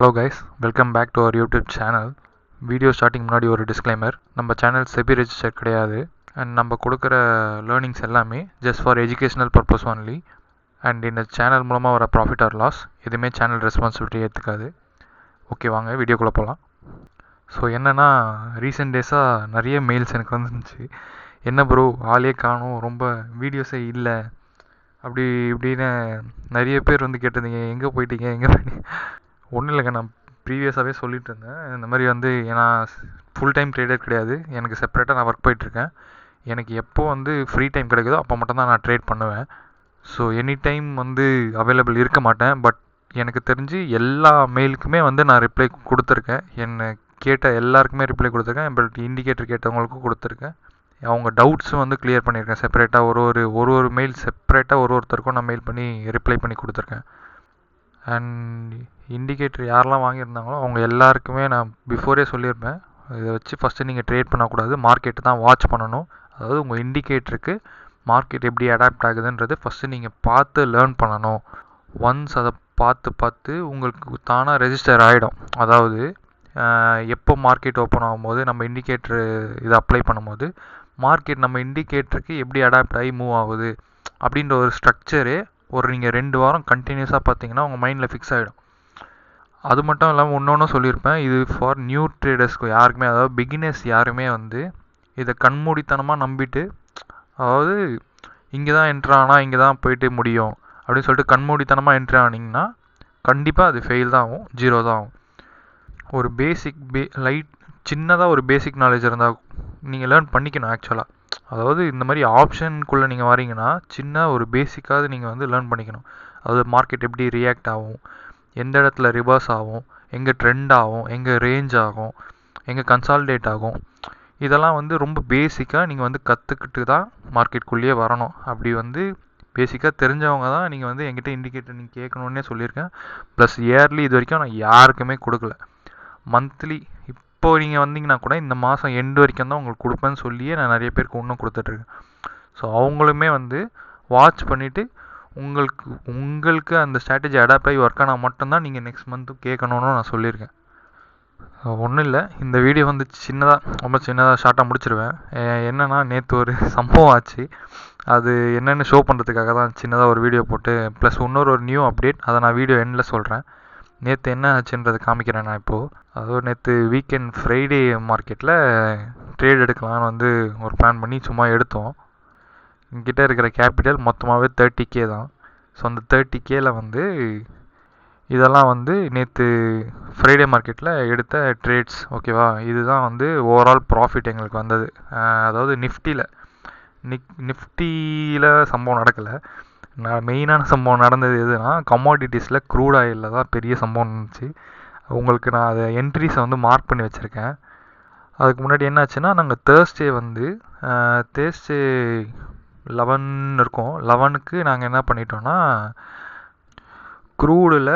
Hello guys, welcome back to our YouTube channel. Video starting முன்னாடி ஒரு disclaimer. நம்ம channel SEBI register கிடையாது. And நம்ம கொடுக்குற லேர்னிங்ஸ் எல்லாமே just for educational purpose only. And இந்த சேனல் மூலமாக வர ப்ராஃபிட் ஆர் லாஸ் எதுவுமே சேனல் ரெஸ்பான்சிபிலிட்டி ஏற்றுக்காது. ஓகே, வாங்க வீடியோக்குள்ளே போகலாம். ஸோ என்னென்னா, ரீசெண்ட் டேஸாக நிறைய மெயில்ஸ் எனக்கு வந்துருந்துச்சு. என்ன ப்ரோ, ஆளே காணும், ரொம்ப வீடியோஸே இல்லை, அப்படி இப்படின்னு நிறைய பேர் வந்து கேட்டிருந்தீங்க. எங்கே போயிட்டீங்க? ஒன்றும் இல்லைங்க, நான் ப்ரீவியஸாகவே சொல்லிட்டு இருந்தேன். இந்த மாதிரி வந்து ஏன்னா ஃபுல் டைம் ட்ரேடர் கிடையாது, எனக்கு செப்பரேட்டாக நான் ஒர்க் போயிட்டுருக்கேன். எனக்கு எப்போ வந்து ஃப்ரீ டைம் கிடைக்குதோ அப்போ மட்டும்தான் நான் ட்ரேட் பண்ணுவேன். ஸோ எனி டைம் வந்து அவைலபிள் இருக்க மாட்டேன். பட் எனக்கு தெரிஞ்சு எல்லா மெயிலுக்குமே வந்து நான் ரிப்ளை கொடுத்துருக்கேன். என்னை கேட்ட எல்லாருக்குமே ரிப்ளை கொடுத்துருக்கேன். பட் இண்டிகேட்டர் கேட்டவங்களுக்கும் கொடுத்துருக்கேன். அவங்க டவுட்ஸும் வந்து கிளியர் பண்ணியிருக்கேன். செப்பரேட்டாக ஒரு மெயில் செப்பரேட்டாக ஒருத்தருக்கும் நான் மெயில் பண்ணி ரிப்ளை பண்ணி கொடுத்துருக்கேன். அண்ட் இண்டிகேட்டர் யாரெல்லாம் வாங்கியிருந்தாங்களோ அவங்க எல்லாருக்குமே நான் பிஃபோரே சொல்லியிருப்பேன், இதை வச்சு ஃபஸ்ட்டு நீங்கள் ட்ரேட் பண்ணக்கூடாது, மார்க்கெட்டு தான் வாட்ச் பண்ணணும். அதாவது உங்கள் இண்டிகேட்டருக்கு மார்க்கெட் எப்படி அடாப்ட் ஆகுதுன்றது ஃபஸ்ட்டு நீங்கள் பார்த்து லேர்ன் பண்ணணும். ஒன்ஸ் அதை பார்த்து உங்களுக்கு தானாக ரெஜிஸ்டர் ஆகிடும். அதாவது எப்போ மார்க்கெட் ஓப்பன் ஆகும்போது நம்ம இண்டிகேட்டரு இதை அப்ளை பண்ணும்போது மார்க்கெட் நம்ம இண்டிகேட்டருக்கு எப்படி அடாப்ட் ஆகி மூவ் ஆகுது அப்படின்ற ஒரு ஸ்ட்ரக்சரே நீங்கள் 2 வாரம் கண்டினியூஸாக பார்த்தீங்கன்னா உங்கள் மைண்டில் ஃபிக்ஸ் ஆகிடும். அது மட்டும் இல்லாமல் இன்னொன்றும் சொல்லியிருப்பேன், இது ஃபார் நியூ ட்ரேடர்ஸ்க்கு யாருக்குமே, அதாவது பிகினர்ஸ் யாருமே வந்து இதை கண்மூடித்தனமாக நம்பிட்டு, அதாவது இங்கே தான் என்ட்ரு ஆனால் இங்கே தான் போயிட்டு முடியும் அப்படின்னு சொல்லிட்டு கண்மூடித்தனமாக என்ட்ரு ஆனீங்கன்னா கண்டிப்பாக அது ஃபெயில் தான் ஆகும், 0 தான் ஆகும். ஒரு சின்னதாக ஒரு பேசிக் நாலேஜ் இருந்தால் நீங்கள் லேர்ன் பண்ணிக்கணும் ஆக்சுவலாக. அதாவது இந்த மாதிரி ஆப்ஷனுக்குள்ளே நீங்கள் வரீங்கன்னா சின்ன ஒரு பேசிக்காவது நீங்கள் வந்து லேர்ன் பண்ணிக்கணும். அதாவது மார்க்கெட் எப்படி ரியாக்ட் ஆகும், எந்த இடத்துல ரிவர்ஸ் ஆகும், எங்கே ட்ரெண்ட் ஆகும், எங்கே ரேஞ்ச் ஆகும், எங்கே கன்சாலிடேட் ஆகும், இதெல்லாம் வந்து ரொம்ப பேசிக்காக நீங்கள் வந்து கற்றுக்கிட்டு தான் மார்க்கெட்டுக்குள்ளேயே வரணும். அப்படி வந்து பேசிக்காக தெரிஞ்சவங்க தான் நீங்கள் வந்து என்கிட்ட இண்டிகேட்டர் நீங்கள் கேட்கணுன்னே சொல்லியிருக்கேன். ப்ளஸ் இயர்லி இது வரைக்கும் நான் யாருக்குமே கொடுக்கல. மந்த்லி இப்போ நீங்கள் வந்தீங்கன்னா கூட இந்த மாதம் எண்டு வரைக்கும் தான் உங்களுக்கு கொடுப்பேன்னு சொல்லியே நான் நிறைய பேருக்கு இன்னும் கொடுத்துட்ருக்கேன். ஸோ அவங்களுமே வந்து வாட்ச் பண்ணிவிட்டு உங்களுக்கு அந்த ஸ்ட்ராட்டஜி அடாப்ட் ஆகி ஒர்க் ஆனால் மட்டும்தான் நீங்கள் நெக்ஸ்ட் மந்த்து கேட்கணுன்னு நான் சொல்லியிருக்கேன். ஒன்றும் இல்லை, இந்த வீடியோ வந்து ரொம்ப சின்னதாக ஷார்ட்டாக முடிச்சிருவேன். என்னென்னா, நேற்று ஒரு சம்பவம் ஆச்சு. அது என்னென்னு ஷோ பண்ணுறதுக்காக தான் சின்னதாக ஒரு வீடியோ போட்டு, ப்ளஸ் இன்னொரு நியூ அப்டேட், அதை நான் வீடியோ எண்டில் சொல்கிறேன். நேற்று என்ன ஆச்சுன்றதை காமிக்கிறேன் நான் இப்போது. அதுவும் நேற்று வீக்கெண்ட் ஃப்ரைடே மார்க்கெட்டில் ட்ரேட் எடுக்கலான்னு வந்து ஒரு பிளான் பண்ணி சும்மா எடுத்தோம். என்கிட்ட இருக்கிற கேபிட்டல் மொத்தமாகவே 30K தான். ஸோ அந்த 30Kல வந்து இதெல்லாம் வந்து நேற்று ஃப்ரைடே மார்க்கெட்டில் எடுத்த ட்ரேட்ஸ். ஓகேவா, இதுதான் வந்து ஓவரால் ப்ராஃபிட் எங்களுக்கு வந்தது. அதாவது நிஃப்டியில் சம்பவம் நடக்கலை. மெயினான சம்பவம் நடந்தது எதுனா கமாடிட்டிஸில் க்ரூட் ஆயிலில் தான் பெரிய சம்பவம் இருந்துச்சு. உங்களுக்கு நான் அதை என்ட்ரிஸை வந்து மார்க் பண்ணி வச்சுருக்கேன். அதுக்கு முன்னாடி என்னாச்சுன்னா, நாங்கள் தேர்ஸ்டே 11 இருக்கும். 11க்கு நாங்கள் என்ன பண்ணிட்டோன்னா, க்ரூடில்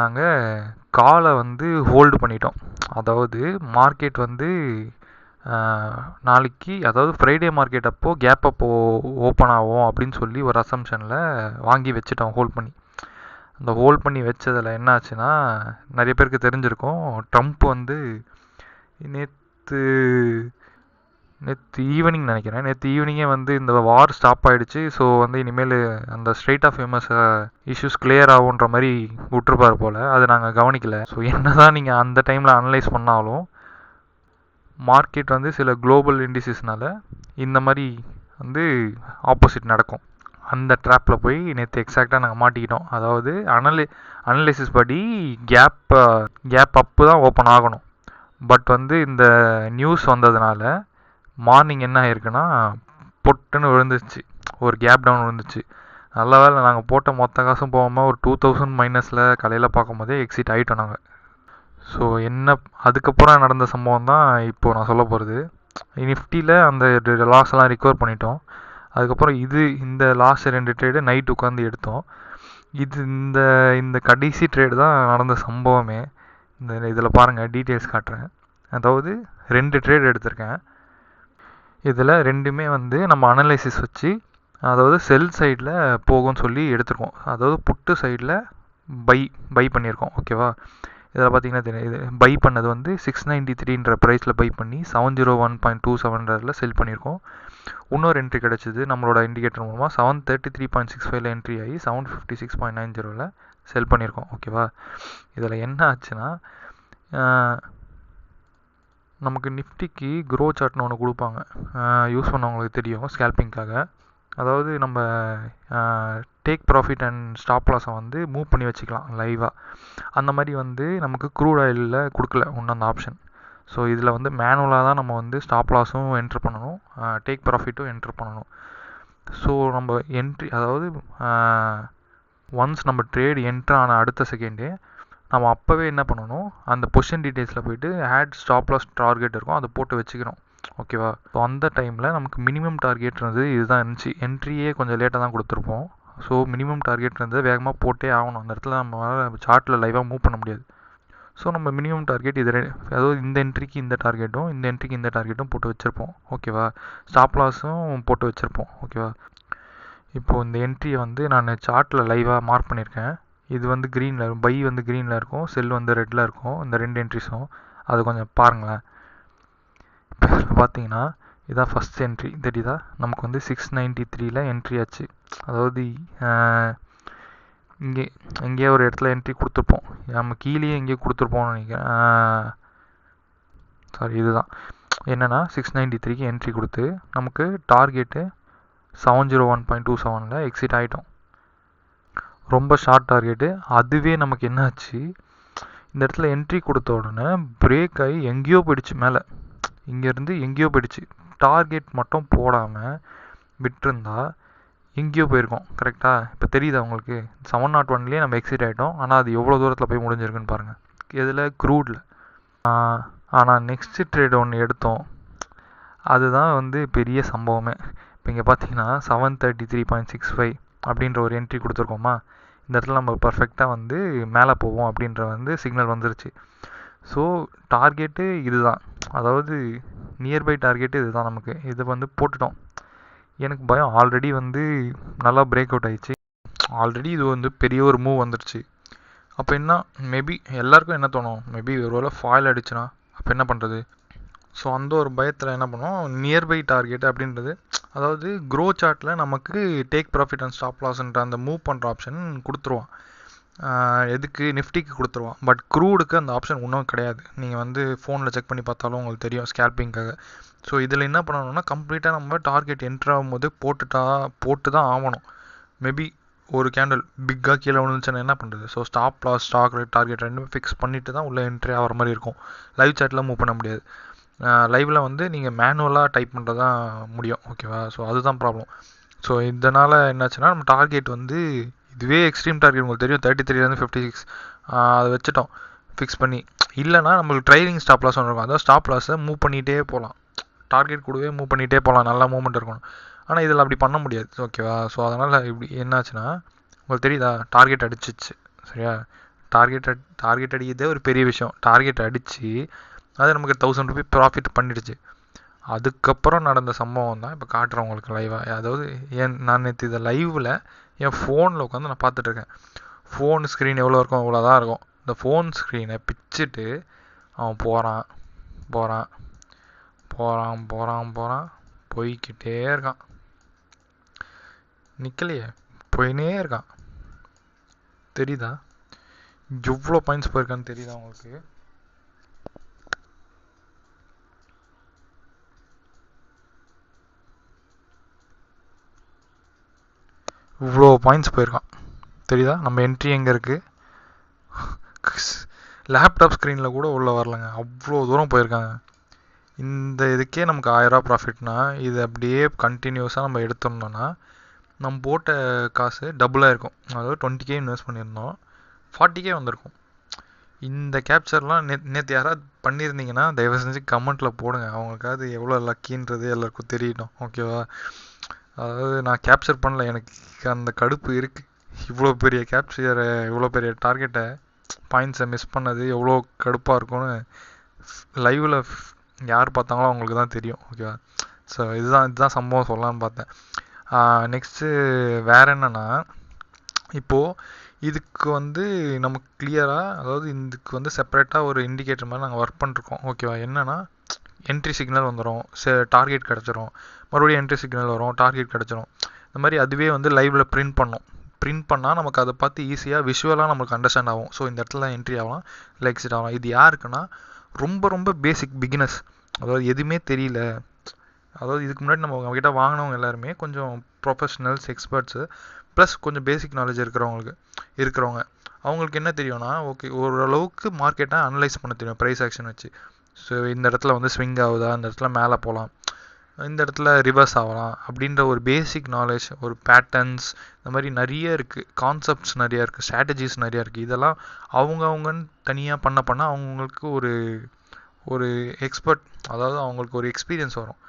நாங்கள் காலை வந்து ஹோல்டு பண்ணிட்டோம். அதாவது மார்க்கெட் வந்து நாளைக்கு, அதாவது ஃப்ரைடே மார்க்கெட் அப்போது கேப் அப்போ ஓப்பன் ஆகும் அப்படின்னு சொல்லி ஒரு அசம்ஷனில் வாங்கி வச்சுட்டோம் ஹோல்ட் பண்ணி. அந்த ஹோல்ட் பண்ணி வச்சதில் என்ன ஆச்சுன்னா, நிறைய பேருக்கு தெரிஞ்சிருக்கும், ட்ரம்ப் வந்து நேற்று ஈவினிங் நினைக்கிறேன், நேற்று ஈவினிங்கே வந்து இந்த வார் ஸ்டாப் ஆகிடுச்சு. ஸோ வந்து இனிமேல் அந்த straight of famous issues clear ஆகுன்ற மாதிரி விட்டுருப்பார் போல். அது நாங்கள் கவனிக்கலை. ஸோ என்ன தான் நீங்கள் அந்த டைமில் அனலைஸ் பண்ணாலும் மார்க்கெட் வந்து சில குளோபல் இண்டிசஸ்னால இந்த மாதிரி வந்து ஆப்போசிட் நடக்கும். அந்த ட்ராப்பில் போய் நேற்று எக்ஸாக்டாக நாங்கள் மாட்டிக்கிட்டோம். அதாவது அனலைசிஸ் படி கேப் அப்பு தான் ஓப்பன் ஆகணும். பட் வந்து இந்த நியூஸ் வந்ததுனால மார்னிங் என்ன ஆயிருக்குன்னா, பொட்டுன்னு விழுந்துச்சு, ஒரு கேப் டவுன் விழுந்துச்சு. நல்ல வேலை நாங்கள் போட்ட மொத்த காசும் போகாமல் ஒரு 2000 மைனஸில் கலையில் பார்க்கும்போதே எக்ஸிட் ஆகிட்டோம் நாங்கள். ஸோ அதுக்கப்புறம் நடந்த சம்பவம் தான் இப்போது நான் சொல்ல போகிறது. நிஃப்டியில் அந்த லாஸ்லாம் ரிகவர் பண்ணிட்டோம். அதுக்கப்புறம் இந்த லாஸ்ட் 2 ட்ரேடு நைட் உட்காந்து எடுத்தோம். இந்த கடைசி ட்ரேடு தான் நடந்த சம்பவமே. இதில் பாருங்கள், டீட்டெயில்ஸ் காட்டுறேன். அதாவது 2 ட்ரேட் எடுத்திருக்கேன். இதில் 2மே வந்து நம்ம அனலைசிஸ் வச்சு, அதாவது செல் சைடில் போகும்னு சொல்லி எடுத்துருக்கோம். அதாவது புட்டு சைடில் பை பண்ணியிருக்கோம். ஓகேவா, இதில் பார்த்தீங்கன்னா தெரியும், இது பை பண்ணது வந்து 693ன்ற ப்ரைஸில் பை பண்ணி 701.27 செல் பண்ணியிருக்கோம். இன்னொரு என்ட்ரி கிடச்சிது நம்மளோட இண்டிகேட்டர் மூலமாக 733.65 என்ட்ரி ஆகி 756.90 செல் பண்ணியிருக்கோம். ஓகேவா, இதில் என்ன ஆச்சுன்னா நமக்கு நிஃப்டிக்கு க்ரோ சார்ட்னு ஒன்று கொடுப்பாங்க, யூஸ் பண்ணவங்களுக்கு தெரியும் ஸ்கேல்பிங்காக. அதாவது நம்ம டேக் ப்ராஃபிட் அண்ட் ஸ்டாப் லாஸை வந்து மூவ் பண்ணி வச்சுக்கலாம் லைவாக. அந்த மாதிரி வந்து நமக்கு க்ரூட் ஆயிலில் கொடுக்கல ஒன்று அந்த ஆப்ஷன். ஸோ இதில் வந்து மேனுவலாக தான் நம்ம வந்து ஸ்டாப் லாஸும் என்ட்ரு பண்ணணும், டேக் ப்ராஃபிட்டும் என்ட்ரு பண்ணணும். ஸோ நம்ம என்ட்ரி, அதாவது ஒன்ஸ் நம்ம ட்ரேட் என்ட்ரு ஆன அடுத்த செகண்டே நம்ம அப்போவே என்ன பண்ணணும், அந்த பொசிஷன் டீட்டெயில்ஸில் போய்ட்டு ஆட் ஸ்டாப் லாஸ் டார்கெட் இருக்கும், அதை போட்டு வச்சுக்கிறோம். ஓகேவா, ஸோ அந்த டைமில் நமக்கு மினிமம் டார்கெட் இருந்தது இதுதான் இருந்துச்சு. என்ட்ரியே கொஞ்சம் லேட்டாக தான் கொடுத்துருப்போம். ஸோ மினிமம் டார்கெட் இருந்தது வேகமாக போட்டே ஆகணும். அந்த இடத்துல நம்ம சார்ட்டில் லைவாக மூவ் பண்ண முடியாது. ஸோ நம்ம மினிமம் டார்கெட் இது, அதாவது இந்த என்ட்ரிக்கு இந்த டார்கெட்டும் இந்த என்ட்ரிக்கு இந்த டார்கெட்டும் போட்டு வச்சுருப்போம். ஓகேவா, ஸ்டாப் லாஸும் போட்டு வச்சுருப்போம். ஓகேவா, இப்போது இந்த என்ட்ரியை வந்து நான் சார்ட்டில் லைவாக மார்க் பண்ணியிருக்கேன். இது வந்து க்ரீனில், பை வந்து க்ரீனில் இருக்கும், செல் வந்து ரெட்டில் இருக்கும், இந்த ரெண்டு என்ட்ரிஸும். அது கொஞ்சம் பாருங்களேன். இப்போ பார்த்தீங்கன்னா இதான் ஃபஸ்ட் என்ட்ரி தெரியுதா, நமக்கு வந்து 693 என்ட்ரி ஆச்சு. அதாவது எங்கேயோ ஒரு இடத்துல என்ட்ரி கொடுத்துருப்போம், நம்ம கீழேயே எங்கேயோ கொடுத்துருப்போம்னு நினைக்கிறேன். சாரி, இதுதான் என்னென்னா 693க்கு என்ட்ரி கொடுத்து நமக்கு டார்கெட்டு 701.27 எக்ஸிட் ஆகிட்டோம். ரொம்ப ஷார்ட் டார்கெட்டு. அதுவே நமக்கு என்னாச்சு, இந்த இடத்துல என்ட்ரி கொடுத்த உடனே பிரேக் ஆகி எங்கேயோ போயிடுச்சு மேலே, இங்கேருந்து எங்கேயோ போயிடுச்சு. டார்கெட் மட்டும் போடாமல் விட்டுருந்தா எங்கேயோ போயிருக்கோம். கரெக்டாக இப்போ தெரியுதா உங்களுக்கு, 701லேயே நம்ம எக்ஸிட் ஆகிட்டோம். ஆனால் அது எவ்வளோ தூரத்தில் போய் முடிஞ்சிருக்குன்னு பாருங்கள், இதில் க்ரூடில். ஆனால் நெக்ஸ்ட்டு ட்ரேட் ஒன்று எடுத்தோம், அதுதான் வந்து பெரிய சம்பவமே. இப்போ இங்கே பார்த்தீங்கன்னா 733.65 அப்படின்ற ஒரு என்ட்ரி கொடுத்துருக்கோமா, இந்த இடத்துல நம்ம பர்ஃபெக்டாக வந்து மேலே போவோம் அப்படின்ற வந்து சிக்னல் வந்துருச்சு. ஸோ டார்கெட்டு இது தான், அதாவது நியர்பை டார்கெட்டு இது தான் நமக்கு. இது வந்து போட்டுட்டோம். எனக்கு பயம், ஆல்ரெடி வந்து நல்லா பிரேக் அவுட் ஆகிடுச்சு, ஆல்ரெடி இது வந்து பெரிய ஒரு மூவ் வந்துடுச்சு. அப்போ என்ன, மேபி எல்லாருக்கும் என்ன தோணும், மேபி ஒரு வேளை ஃபாயில் அடிச்சுனா அப்போ என்ன பண்ணுறது. ஸோ அந்த ஒரு பயத்தில் என்ன பண்ணுவோம், நியர்பை டார்கெட் அப்படின்றது, அதாவது க்ரோ சார்ட்டில் நமக்கு டேக் ப்ராஃபிட் அண்ட் ஸ்டாப் லாஸ்ன்ற அந்த மூவ் பண்ணுற ஆப்ஷன் கொடுத்துருவான். எதுக்கு, நிஃப்டிக்கு கொடுத்துருவான். பட் க்ரூடுக்கு அந்த ஆப்ஷன் இன்னும் கிடையாது. நீங்கள் வந்து ஃபோனில் செக் பண்ணி பார்த்தாலும் உங்களுக்கு தெரியும், ஸ்கேல்பிங்காக. ஸோ இதில் என்ன பண்ணணும்னா கம்ப்ளீட்டாக நம்ம டார்கெட் என்ட்ரு ஆகும்போது போட்டு தான் ஆகணும். மேபி ஒரு கேண்டில் பிக்காக கீழே விழுந்துச்சுன்னா என்ன பண்ணுறது. So stop loss, stock rate, target ரெண்டுமே ஃபிக்ஸ் பண்ணிவிட்டு தான் உள்ளே என்ட்ரி ஆகிற மாதிரி இருக்கும். லைவ் சார்ட்டில் மூவ் பண்ண முடியாது. லைவில் வந்து நீங்கள் மேனுவலாக டைப் பண்ணுறது தான் முடியும். ஓகேவா, ஸோ அதுதான் ப்ராப்ளம். ஸோ இதனால் என்னாச்சுன்னா நம்ம டார்கெட் வந்து இதுவே எக்ஸ்ட்ரீம் டார்கெட் உங்களுக்கு தெரியும், 33 56 அதை வச்சுட்டோம் ஃபிக்ஸ் பண்ணி. இல்லைனா நம்மளுக்கு ட்ரைலிங் ஸ்டாப் லாஸ் ஒன்று இருக்கும், அதாவது ஸ்டாப் லாஸை மூவ் பண்ணிகிட்டே போகலாம், டார்கெட் கூடவே மூவ் பண்ணிகிட்டே போகலாம், நல்லா மூவ்மெண்ட் இருக்கணும். ஆனால் இதில் அப்படி பண்ண முடியாது. ஓகேவா, ஸோ அதனால் இப்படி என்னாச்சுன்னா உங்களுக்கு தெரியுதா, டார்கெட் அடிச்சிச்சு. சரியா, டார்கெட் அடிக்கிறதே ஒரு பெரிய விஷயம். டார்கெட் அடித்து அது நமக்கு 1000 ரூபீ ப்ராஃபிட் பண்ணிடுச்சு. அதுக்கப்புறம் நடந்த சம்பவம் தான் இப்போ காட்டுறேன் உங்களுக்கு லைவாக. அதாவது நான் நேற்று இதை லைவில் என் ஃபோனில் உட்காந்து நான் பார்த்துட்ருக்கேன். ஃபோன் ஸ்க்ரீன் எவ்வளோ இருக்கும், இவ்வளோ தான் இருக்கும். இந்த ஃபோன் ஸ்க்ரீனை பிச்சுட்டு அவன் போகிறான் போய்கிட்டே இருக்கான், நிற்கலையே, போயினே இருக்கான். தெரியுதா எவ்வளோ பாயிண்ட்ஸ் போயிருக்கான்னு தெரியுதா உங்களுக்கு. இவ்வளோ பாயிண்ட்ஸ் போயிருக்கான் தெரியுதா. நம்ம என்ட்ரி எங்கே இருக்குது, லேப்டாப் ஸ்க்ரீனில் கூட உள்ளே வரலங்க, அவ்வளோ தூரம் போயிருக்காங்க. இந்த இதுக்கே நமக்கு 1000 ரூபா ப்ராஃபிட்னா, இது அப்படியே கண்டினியூஸாக நம்ம எடுத்தோம்னா நம்ம போட்ட காசு டபுளாக இருக்கும். அதாவது 20K இன்வெஸ்ட் பண்ணியிருந்தோம், 40K வந்திருக்கும். இந்த கேப்சர்லாம் நேற்று யாராவது பண்ணியிருந்தீங்கன்னா தயவு செஞ்சு கமெண்ட்டில் போடுங்க, அவங்களுக்காவது எவ்வளோ லக்கின்றது எல்லாருக்கும் தெரியட்டும். ஓகேவா, அதாவது நான் கேப்சர் பண்ணல, எனக்கு அந்த கடுப்பு இருக்குது. இவ்வளோ பெரிய கேப்சரை, இவ்வளோ பெரிய டார்கெட்டை, பாயிண்ட்ஸை மிஸ் பண்ணது எவ்வளோ கடுப்பாக இருக்கும்னு லைவில் யார் பார்த்தாங்களோ அவங்களுக்கு தான் தெரியும். ஓகேவா, ஸோ இதுதான் சம்பவம் சொல்லலான்னு பார்த்தேன். நெக்ஸ்ட்டு வேறு என்னென்னா, இப்போது இதுக்கு வந்து நமக்கு கிளியராக, அதாவது இதுக்கு வந்து செப்பரேட்டாக ஒரு இண்டிகேட்டர் மாதிரி நாங்கள் ஒர்க் பண்ணிருக்கோம். ஓகேவா? என்னென்னா என்ட்ரி சிக்னல் வந்துடும், டார்கெட் கிடச்சிரும், மறுபடியும் என்ட்ரி சிக்னல் வரும், டார்கெட் கிடச்சிரும். இந்த மாதிரி அதுவே வந்து லைவில் பிரிண்ட் பண்ணும். பிரிண்ட் பண்ணால் நமக்கு அதை பார்த்து ஈஸியாக விஷுவலாக நமக்கு அண்டர்ஸ்டாண்ட் ஆகும். ஸோ இந்த இடத்துல என்ட்ரி ஆகலாம், இல்லை எக்ஸிட் ஆகலாம். இது யாருக்குன்னா ரொம்ப ரொம்ப பேசிக் பிகினர்ஸ், அதாவது எதுவுமே தெரியல, அதாவது இதுக்கு முன்னாடி நம்ம கிட்ட வாங்கினவங்க எல்லாருமே கொஞ்சம் ப்ரொஃபஷனல்ஸ், எக்ஸ்பர்ட்ஸு, ப்ளஸ் கொஞ்சம் பேசிக் நாலேஜ் இருக்கிறவங்க அவங்களுக்கு என்ன தெரியும்னா, ஓகே ஓரளவுக்கு மார்க்கெட்டை அனலைஸ் பண்ண தெரியும் ப்ரைஸ் ஆக்ஷன் வச்சு. ஸோ இந்த இடத்துல வந்து ஸ்விங் ஆகுதா, இந்த இடத்துல மேலே போகலாம், இந்த இடத்துல ரிவர்ஸ் ஆகலாம் அப்படின்ற ஒரு பேசிக் நாலேஜ், ஒரு பேட்டர்ன்ஸ், இந்த மாதிரி நிறைய இருக்குது, கான்செப்ட்ஸ் நிறையா இருக்குது, ஸ்ட்ராட்டஜிஸ் நிறையா இருக்குது. இதெல்லாம் அவங்கவுங்கன்னு தனியாக பண்ண அவங்களுக்கு ஒரு எக்ஸ்பர்ட், அதாவது அவங்களுக்கு ஒரு எக்ஸ்பீரியன்ஸ் வரும்.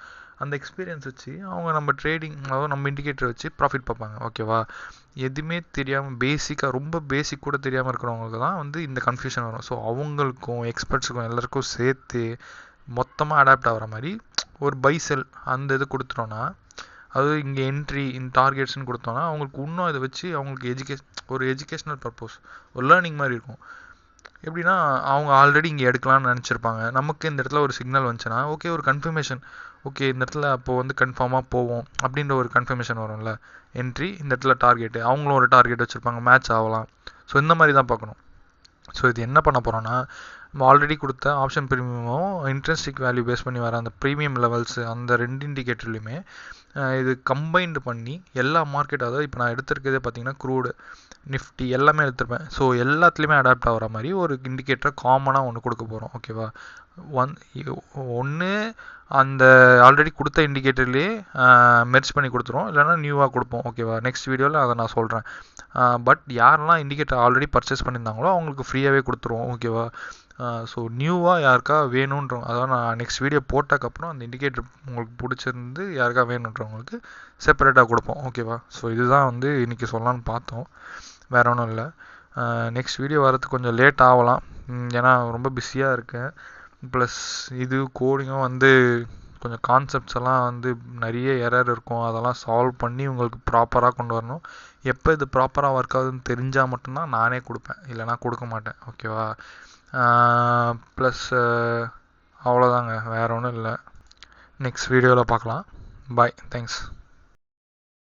அந்த எக்ஸ்பீரியன்ஸ் வச்சு அவங்க நம்ம ட்ரேடிங், அதாவது நம்ம இண்டிகேட்டர் வச்சு ப்ராஃபிட் பார்ப்பாங்க. ஓகேவா? எதுவுமே தெரியாமல் பேசிக்காக, ரொம்ப பேசிக் கூட தெரியாமல் இருக்கிறவங்களுக்கு தான் வந்து இந்த கன்ஃபியூஷன் வரும். ஸோ அவங்களுக்கும் எக்ஸ்பர்ட்ஸுக்கும் எல்லாருக்கும் சேர்த்து மொத்தமாக அடாப்ட் ஆகிற மாதிரி ஒரு பை செல் அந்த இது கொடுத்துட்டோன்னா, அது இங்கே என்ட்ரி இன் டார்கெட்ஸ்னு கொடுத்தோன்னா அவங்களுக்கு இன்னும் இதை வச்சு அவங்களுக்கு ஒரு எஜுகேஷ்னல் பர்பஸ், ஒரு லேர்னிங் மாதிரி இருக்கும். எப்படின்னா அவங்க ஆல்ரெடி இங்கே எடுக்கலாம்னு நினச்சிருப்பாங்க, நமக்கு இந்த இடத்துல ஒரு சிக்னல் வந்துச்சுன்னா ஓகே ஒரு கன்ஃபர்மேஷன், ஓகே இந்த இடத்துல அப்போது வந்து கன்ஃபார்மாக போவோம் அப்படின்ற ஒரு கன்ஃபர்மேஷன் வரும்ல. என்ட்ரி, இந்த இடத்துல டார்கெட்டு, அவங்களும் ஒரு டார்கெட் வச்சுருப்பாங்க, மேட்ச் ஆகலாம். ஸோ இந்த மாதிரி தான் பார்க்கணும். ஸோ இது என்ன பண்ண போகிறோன்னா, நம்ம ஆல்ரெடி கொடுத்த ஆப்ஷன் ப்ரீமியமும் இன்ட்ரெஸ்டிக் வேல்யூ பேஸ் பண்ணி வர அந்த ப்ரீமியம் லெவல்ஸு, அந்த 2 இண்டிகேட்டர்லையுமே இது கம்பைன்டு பண்ணி எல்லா மார்க்கெட், அதாவது இப்போ நான் எடுத்திருக்கிறதே பார்த்தீங்கன்னா க்ரூடு, நிஃப்டி எல்லாமே எடுத்துருப்பேன். ஸோ எல்லாத்துலேயுமே அடாப்ட் ஆகிற மாதிரி ஒரு இண்டிகேட்டரை காமனாக ஒன்று கொடுக்க போகிறோம். ஓகேவா? ஒன்று அந்த ஆல்ரெடி கொடுத்த இண்டிகேட்டர்லேயே மெர்ஜ் பண்ணி கொடுத்துருவோம், இல்லைனா நியூவாக கொடுப்போம். ஓகேவா? நெக்ஸ்ட் வீடியோவில் அதை நான் சொல்கிறேன். பட் யாரெல்லாம் இண்டிகேட்டர் ஆல்ரெடி பர்ச்சேஸ் பண்ணியிருந்தாங்களோ அவங்களுக்கு ஃப்ரீயாகவே கொடுத்துருவோம். ஓகேவா? ஸோ நியூவாக யாருக்கா வேணுன்றவங்க, அதாவது நான் நெக்ஸ்ட் வீடியோ போட்டதுக்கப்புறம் அந்த இண்டிகேட்டர் உங்களுக்கு பிடிச்சிருந்து யாருக்கா வேணுன்றவங்களுக்கு செப்பரேட்டாக கொடுப்போம். ஓகேவா? ஸோ இதுதான் வந்து இன்றைக்கி சொல்லலான்னு பார்த்தோம், வேறு ஒன்றும் இல்லை. நெக்ஸ்ட் வீடியோ வரதுக்கு கொஞ்சம் லேட் ஆகலாம், ஏன்னா ரொம்ப பிஸியாக இருக்கேன். ப்ளஸ் இது கோடிங்கும் வந்து கொஞ்சம் கான்செப்ட்ஸ் எல்லாம் வந்து நிறைய எரர் இருக்கும், அதெல்லாம் சால்வ் பண்ணி உங்களுக்கு ப்ராப்பராக கொண்டு வரணும். எப்போ இது ப்ராப்பராக ஒர்க் ஆகுதுன்னு தெரிஞ்சால் மட்டும்தான் நானே கொடுப்பேன், இல்லைனா கொடுக்க மாட்டேன். ஓகேவா? ப்ளஸ் அவ்வளோதாங்க, வேறு ஒன்றும் இல்லை. நெக்ஸ்ட் வீடியோவில் பார்க்கலாம். பாய், தேங்க்ஸ்.